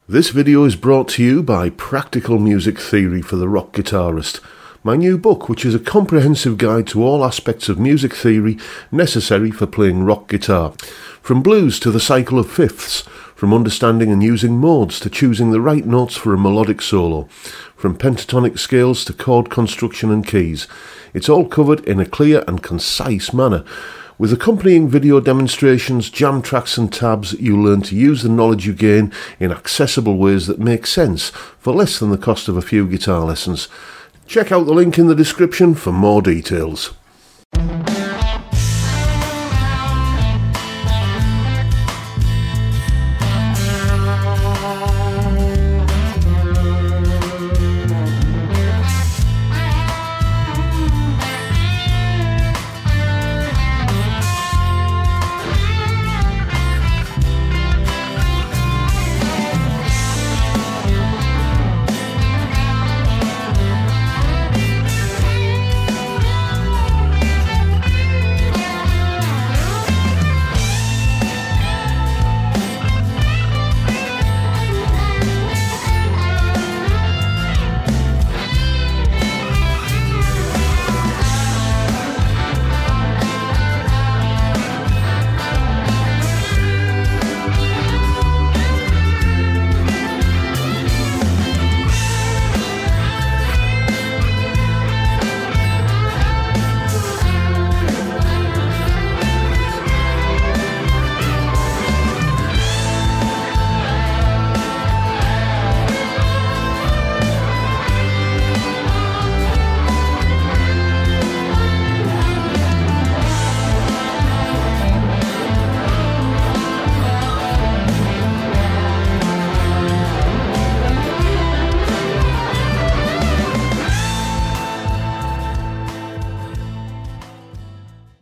This video is brought to you by Practical Music Theory for the Rock Guitarist, my new book, which is a comprehensive guide to all aspects of music theory necessary for playing rock guitar. From blues to the cycle of fifths, from understanding and using modes to choosing the right notes for a melodic solo, from pentatonic scales to chord construction and keys. It's all covered in a clear and concise manner. With accompanying video demonstrations, jam tracks and tabs, you learn to use the knowledge you gain in accessible ways that make sense for less than the cost of a few guitar lessons. Check out the link in the description for more details.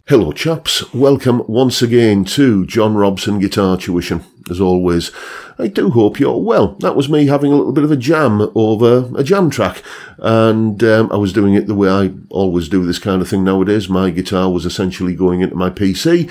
Hello chaps, welcome once again to John Robson Guitar Tuition. As always, I do hope you're well. That was me having a little bit of a jam over a jam track, and I was doing it the way I always do this kind of thing nowadays. My guitar was essentially going into my PC,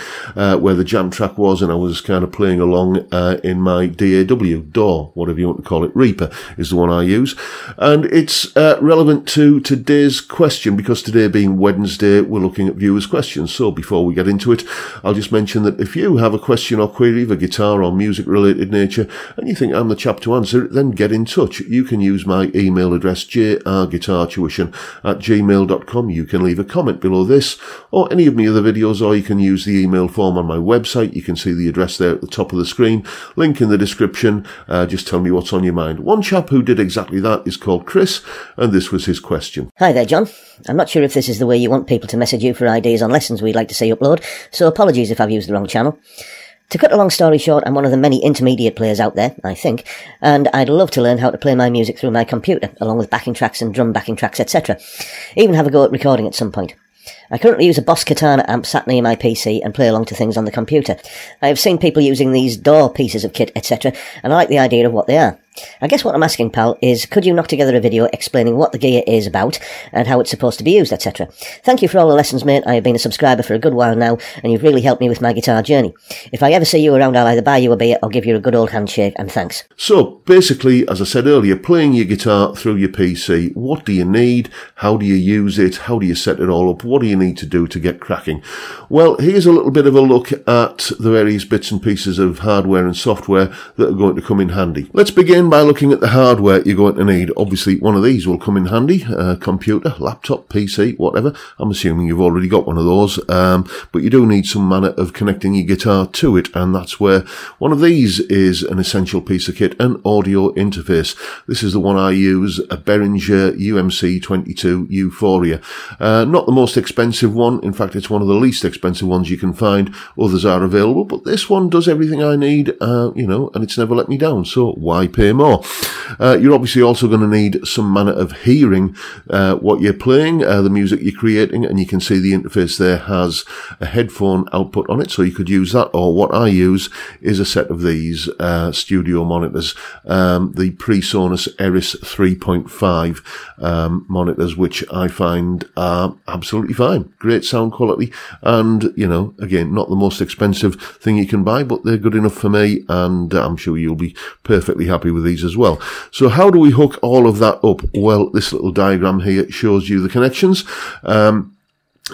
where the jam track was, and I was kind of playing along in my DAW, whatever you want to call it. Reaper is the one I use, and it's relevant to today's question, because today being Wednesday, we're looking at viewers' questions. So before we get into it, I'll just mention that if you have a question or query of a guitar or music-related nature, and you think I'm the chap to answer it, then get in touch. You can use my email address, jrguitartuition@gmail.com. You can leave a comment below this, or any of my other videos, or you can use the email form on my website. You can see the address there at the top of the screen, link in the description. Just tell me what's on your mind. One chap who did exactly that is called Chris, and this was his question. Hi there, John. I'm not sure if this is the way you want people to message you for ideas on lessons we'd like to see upload, so apologies if I've used the wrong channel. To cut a long story short, I'm one of the many intermediate players out there, I think, and I'd love to learn how to play my music through my computer, along with backing tracks and drum backing tracks, etc. Even have a go at recording at some point. I currently use a Boss Katana amp sat near my PC and play along to things on the computer. I have seen people using these DAW pieces of kit, etc., and I like the idea of what they are. I guess what I'm asking, pal, is could you knock together a video explaining what the gear is about and how it's supposed to be used, etc. Thank you for all the lessons, mate. I have been a subscriber for a good while now, and you've really helped me with my guitar journey. If I ever see you around, I'll either buy you a beer or give you a good old handshake, and thanks. So, basically, as I said earlier, playing your guitar through your PC. What do you need? How do you use it? How do you set it all up? What do you need to do to get cracking? Well, here's a little bit of a look at the various bits and pieces of hardware and software that are going to come in handy. Let's begin by looking at the hardware you're going to need. Obviously, one of these will come in handy. Computer, laptop, PC, whatever. I'm assuming you've already got one of those. But you do need some manner of connecting your guitar to it, and that's where one of these is an essential piece of kit, an audio interface. This is the one I use, a Behringer UMC22 Euphoria. Not the most expensive one. In fact, it's one of the least expensive ones you can find. Others are available, but this one does everything I need, and it's never let me down, so why pay more? You're obviously also going to need some manner of hearing what you're playing, the music you're creating, and you can see the interface there has a headphone output on it, so you could use that, or what I use is a set of these studio monitors, the PreSonus Eris 3.5 monitors, which I find are absolutely fine. Great sound quality, and, you know, again, not the most expensive thing you can buy, but they're good enough for me, and I'm sure you'll be perfectly happy with these as well. So how do we hook all of that up? Well, this little diagram here shows you the connections.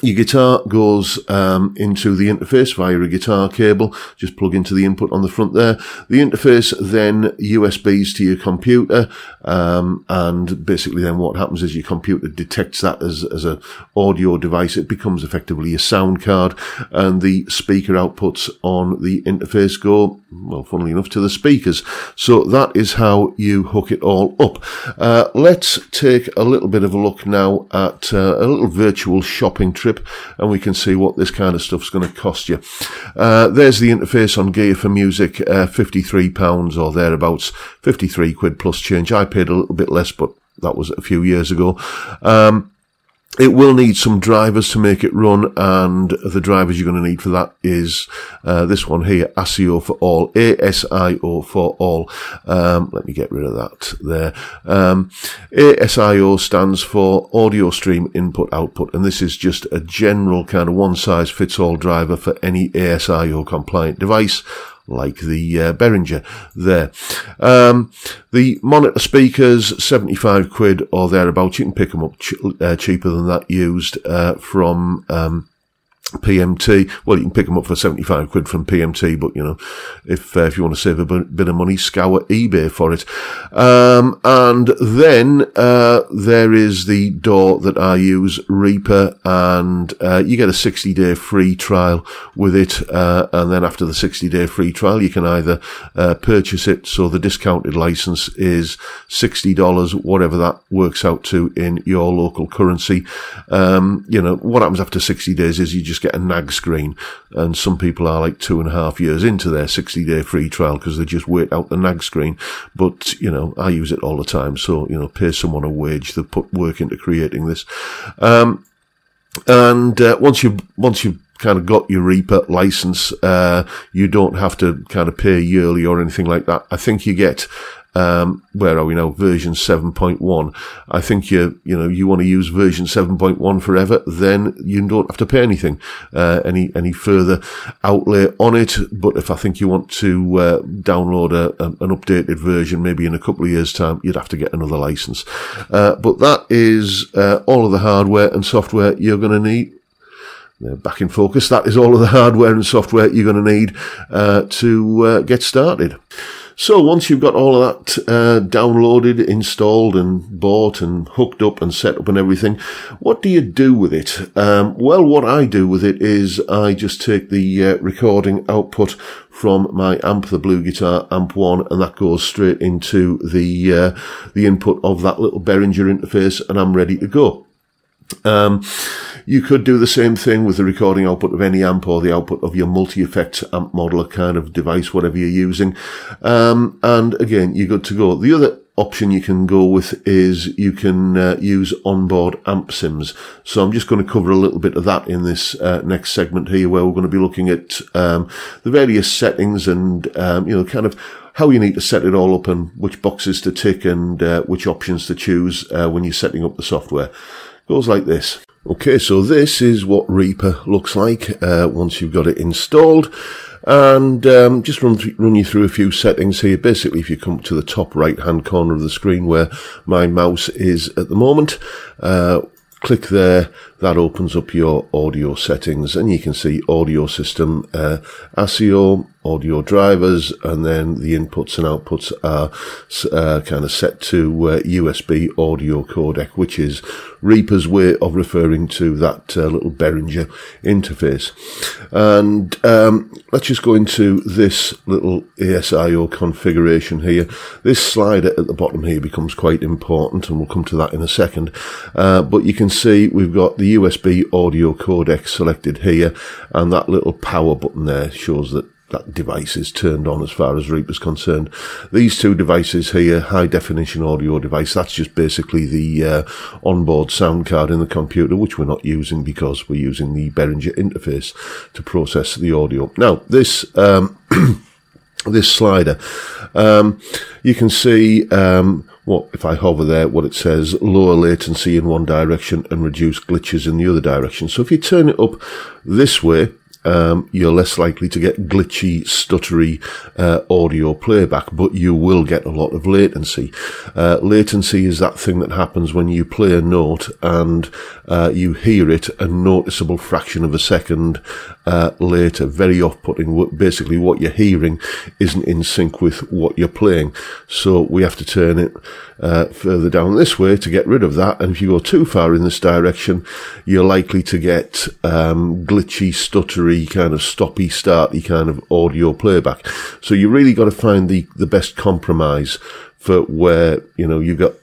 Your guitar goes into the interface via a guitar cable. Just plug into the input on the front there. The interface then USBs to your computer, and basically then what happens is your computer detects that as a audio device. It becomes effectively a sound card, and the speaker outputs on the interface go, well, funnily enough, to the speakers. So that is how you hook it all up. Let's take a little bit of a look now at a little virtual shopping trip, and we can see what this kind of stuff's going to cost you. There's the interface on Gear for Music, £53 or thereabouts, 53 quid plus change. I paid a little bit less, but that was a few years ago. It will need some drivers to make it run, and the drivers you're going to need for that is this one here, ASIO for all, ASIO for all. Let me get rid of that there. ASIO stands for Audio Stream Input Output, and this is just a general kind of one-size-fits-all driver for any ASIO compliant device, like the Behringer there. The monitor speakers, 75 quid or thereabouts. You can pick them up cheaper than that used from PMT. Well, you can pick them up for 75 quid from PMT, but, you know, if you want to save a bit of money, scour eBay for it. And then there is the DAW that I use, Reaper, and you get a 60-day free trial with it, and then after the 60-day free trial, you can either purchase it, so the discounted license is $60, whatever that works out to in your local currency. You know, what happens after 60 days is you just get a nag screen, and some people are like 2.5 years into their 60-day free trial because they just wait out the nag screen. But, you know, I use it all the time, so, you know, pay someone a wage. They've put work into creating this. Once you've kind of got your Reaper license, you don't have to kind of pay yearly or anything like that. I think you get, where are we now? Version 7.1. I think you want to use version 7.1 forever, then you don't have to pay anything, any further outlay on it. But if I think you want to download an updated version, maybe in a couple of years' time, you'd have to get another license. But that is all of the hardware and software you're going to need. Back in focus. That is all of the hardware and software you're going to need to get started. So once you've got all of that downloaded, installed and bought and hooked up and set up and everything, what do you do with it? Well, what I do with it is I just take the recording output from my amp, the Blue Guitar Amp 1, and that goes straight into the input of that little Behringer interface, and I'm ready to go. You could do the same thing with the recording output of any amp or the output of your multi-effects amp modeler kind of device, whatever you're using. And again, you're good to go. The other option you can go with is you can use onboard amp sims. So I'm just going to cover a little bit of that in this next segment here, where we're going to be looking at the various settings and, you know, kind of how you need to set it all up and which boxes to tick and which options to choose when you're setting up the software. It goes like this. Okay, so this is what Reaper looks like once you've got it installed. And just run you through a few settings here. Basically, if you come to the top right-hand corner of the screen where my mouse is at the moment, click there. That opens up your audio settings, and you can see audio system, ASIO, audio drivers, and then the inputs and outputs are kind of set to USB audio codec, which is Reaper's way of referring to that little Behringer interface. And let's just go into this little ASIO configuration here. This slider at the bottom here becomes quite important, and we'll come to that in a second. But you can see we've got the USB audio codec selected here, and that little power button there shows that that device is turned on as far as Reaper's concerned. These two devices here, high definition audio device, that's just basically the onboard sound card in the computer, which we're not using because we're using the Behringer interface to process the audio. Now, this this slider, you can see if I hover there, what it says: lower latency in one direction and reduce glitches in the other direction. So if you turn it up this way, you're less likely to get glitchy, stuttery audio playback, but you will get a lot of latency. Latency is that thing that happens when you play a note and you hear it a noticeable fraction of a second later. Very off-putting. Basically, what you're hearing isn't in sync with what you're playing. So we have to turn it further down this way to get rid of that. And if you go too far in this direction, you're likely to get glitchy, stuttery, kind of stoppy, starty kind of audio playback. So you really got to find the best compromise for where, you've got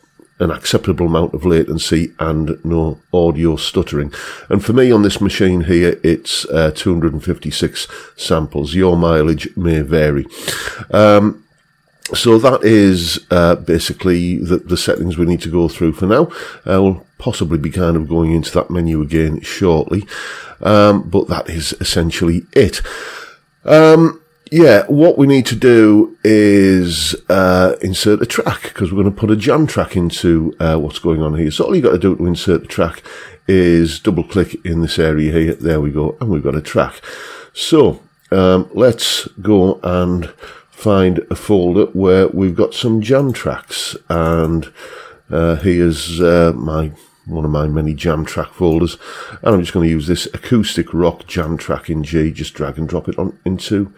an acceptable amount of latency and no audio stuttering. And for me on this machine here, it's 256 samples. Your mileage may vary. So that is basically the settings we need to go through for now. We'll possibly be kind of going into that menu again shortly, but that is essentially it. What we need to do is insert a track, because we're going to put a jam track into what's going on here. So all you've got to do to insert the track is double click in this area here. There we go, and we've got a track. So let's go and find a folder where we've got some jam tracks, and here's one of my many jam track folders, and I'm just going to use this acoustic rock jam track in G. Just drag and drop it on into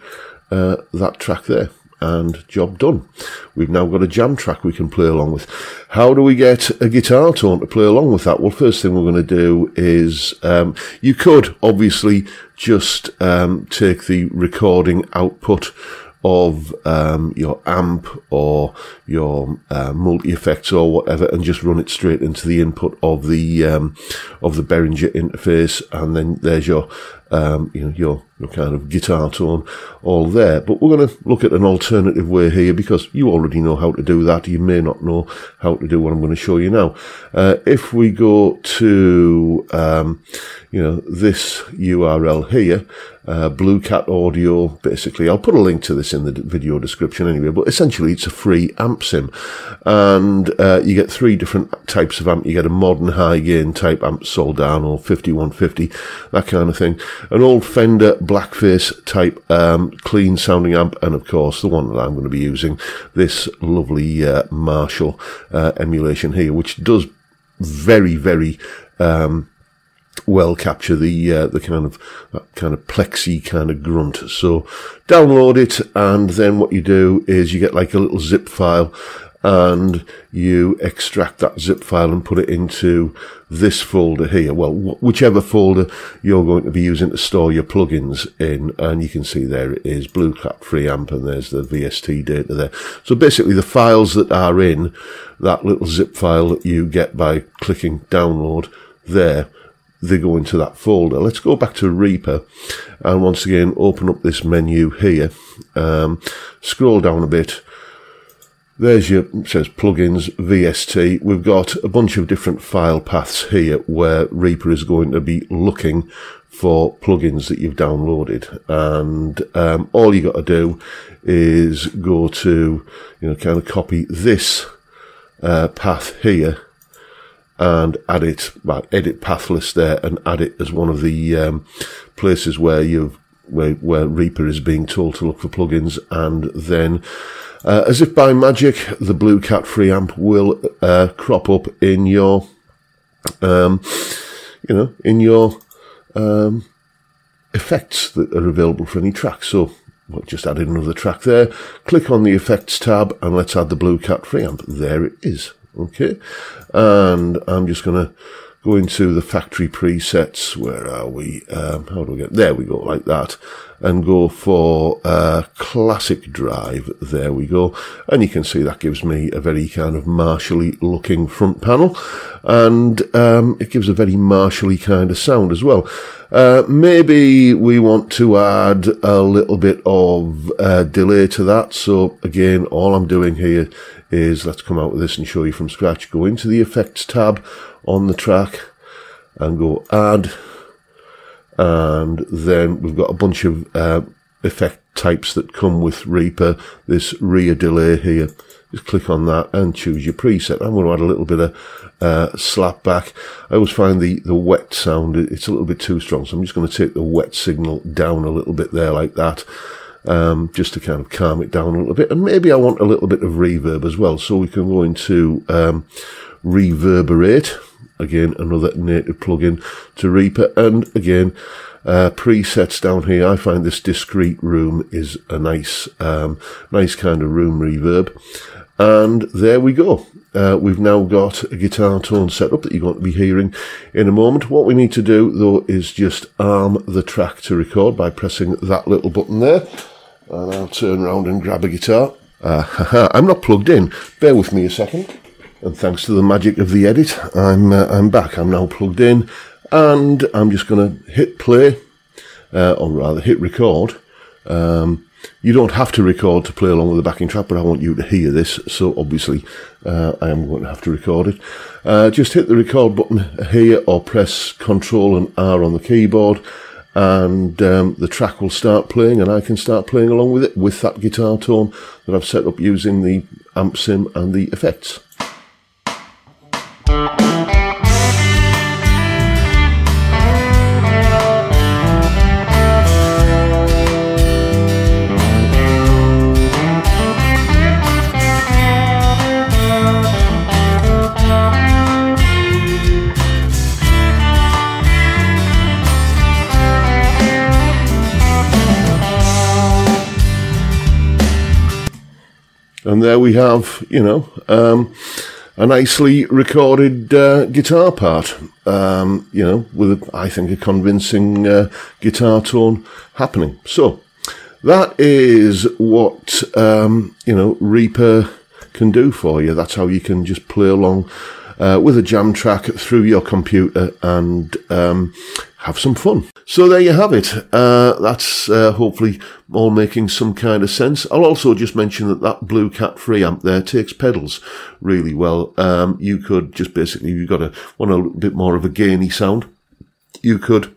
that track there, and job done. We've now got a jam track we can play along with. How do we get a guitar tone to play along with that? Well, first thing we're going to do is you could obviously just take the recording output of your amp or your multi-effects or whatever, and just run it straight into the input of the Behringer interface, and then there's your your kind of guitar tone all there. But we're going to look at an alternative way here, because you already know how to do that. You may not know how to do what I'm going to show you now. If we go to this URL here, Blue Cat Audio, basically, I'll put a link to this in the video description anyway, but essentially it's a free amp sim, and you get three different types of amp. You get a modern high gain type amp, Soldano 5150, that kind of thing, an old Fender Blackface type clean sounding amp, and of course the one that I'm going to be using, this lovely Marshall emulation here, which does very, very well capture the kind of plexi kind of grunt. So download it, and then what you do is you get like a little zip file, and you extract that zip file and put it into this folder here. Well, whichever folder you're going to be using to store your plugins in, and you can see there it is, Blue Cat Free Amp, and there's the VST data there. So basically the files that are in that little zip file that you get by clicking download there, they go into that folder. Let's go back to Reaper, and once again open up this menu here, scroll down a bit. There's it says plugins, VST. We've got a bunch of different file paths here where Reaper is going to be looking for plugins that you've downloaded, and all you got to do is go to kind of copy this path here and add it, edit path list there, and add it as one of the places where where Reaper is being told to look for plugins, and then as if by magic, the Blue Cat Free Amp will crop up in your effects that are available for any track. So we'll just add in another track there. Click on the Effects tab, and let's add the Blue Cat Free Amp. There it is. Okay, and I'm just going to go into the factory presets. Where are we? How do we get? There we go, like that. and go for classic drive. There we go. And you can see that gives me a very kind of martially looking front panel, and it gives a very martially kind of sound as well. Maybe we want to add a little bit of delay to that. So again, all I'm doing here is, let's come out with this and show you from scratch. Go into the effects tab on the track and go add, and then we've got a bunch of effect types that come with Reaper. This rear delay here, just click on that and choose your preset. I'm going to add a little bit of slap back. I always find the wet sound, it's a little bit too strong, so I'm just going to take the wet signal down a little bit there like that, just to kind of calm it down a little bit. And maybe I want a little bit of reverb as well, so we can go into reverberate. Again, another native plugin to Reaper, and again, presets down here. I find this discrete room is a nice kind of room reverb. And there we go. We've now got a guitar tone set up that you're going to be hearing in a moment. What we need to do, though, is just arm the track to record by pressing that little button there. And I'll turn around and grab a guitar. I'm not plugged in. Bear with me a second. And thanks to the magic of the edit, I'm back. I'm now plugged in, and I'm just going to hit play, or rather hit record. You don't have to record to play along with the backing track, but I want you to hear this, so obviously I am going to have to record it. Just hit the record button here, or press Ctrl and R on the keyboard, and the track will start playing, and I can start playing along with it with that guitar tone that I've set up using the amp sim and the effects. And there we have, you know, a nicely recorded guitar part, you know, with, I think, a convincing guitar tone happening. So that is what, you know, Reaper can do for you. That's how you can just play along with a jam track through your computer and have some fun. So there you have it. That's hopefully all making some kind of sense. I'll also just mention that Blue Cat preamp there takes pedals really well. You could just basically, if you've got want a little bit more of a gainy sound, you could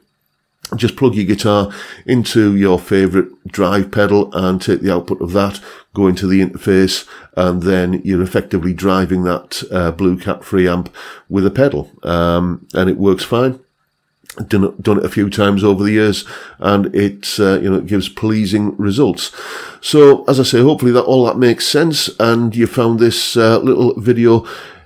just plug your guitar into your favourite drive pedal and take the output of that, go into the interface, and then you're effectively driving that Blue Cat preamp with a pedal, and it works fine. Done it a few times over the years, and it's you know, it gives pleasing results. So as I say, hopefully that all that makes sense, and you found this little video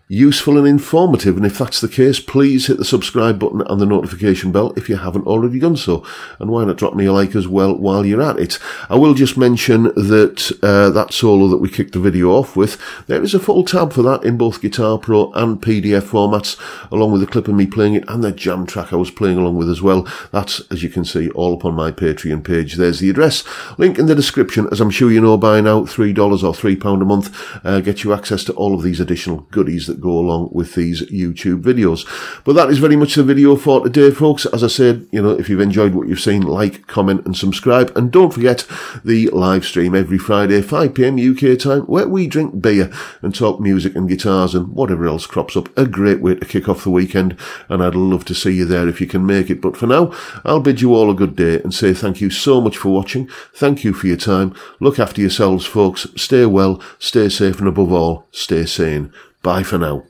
useful and informative. And if that's the case, please hit the subscribe button and the notification bell if you haven't already done so. And why not drop me a like as well while you're at it. I will just mention that that solo that we kicked the video off with, there is a full tab for that in both Guitar Pro and PDF formats, along with a clip of me playing it and the jam track I was playing along with as well. That's, as you can see, all up on my Patreon page. There's the address. Link in the description. As I'm sure you know by now, $3 or £3 a month gets you access to all of these additional goodies that go along with these YouTube videos. But that is very much the video for today, folks. As I said, you know, if you've enjoyed what you've seen, like, comment and subscribe. And don't forget the live stream every Friday, 5 PM UK time, where we drink beer and talk music and guitars and whatever else crops up. A great way to kick off the weekend, and I'd love to see you there if you can make it. But for now, I'll bid you all a good day and say thank you so much for watching. Thank you for your time. Look after yourselves, folks. Stay well, stay safe, and above all, stay sane. Bye for now.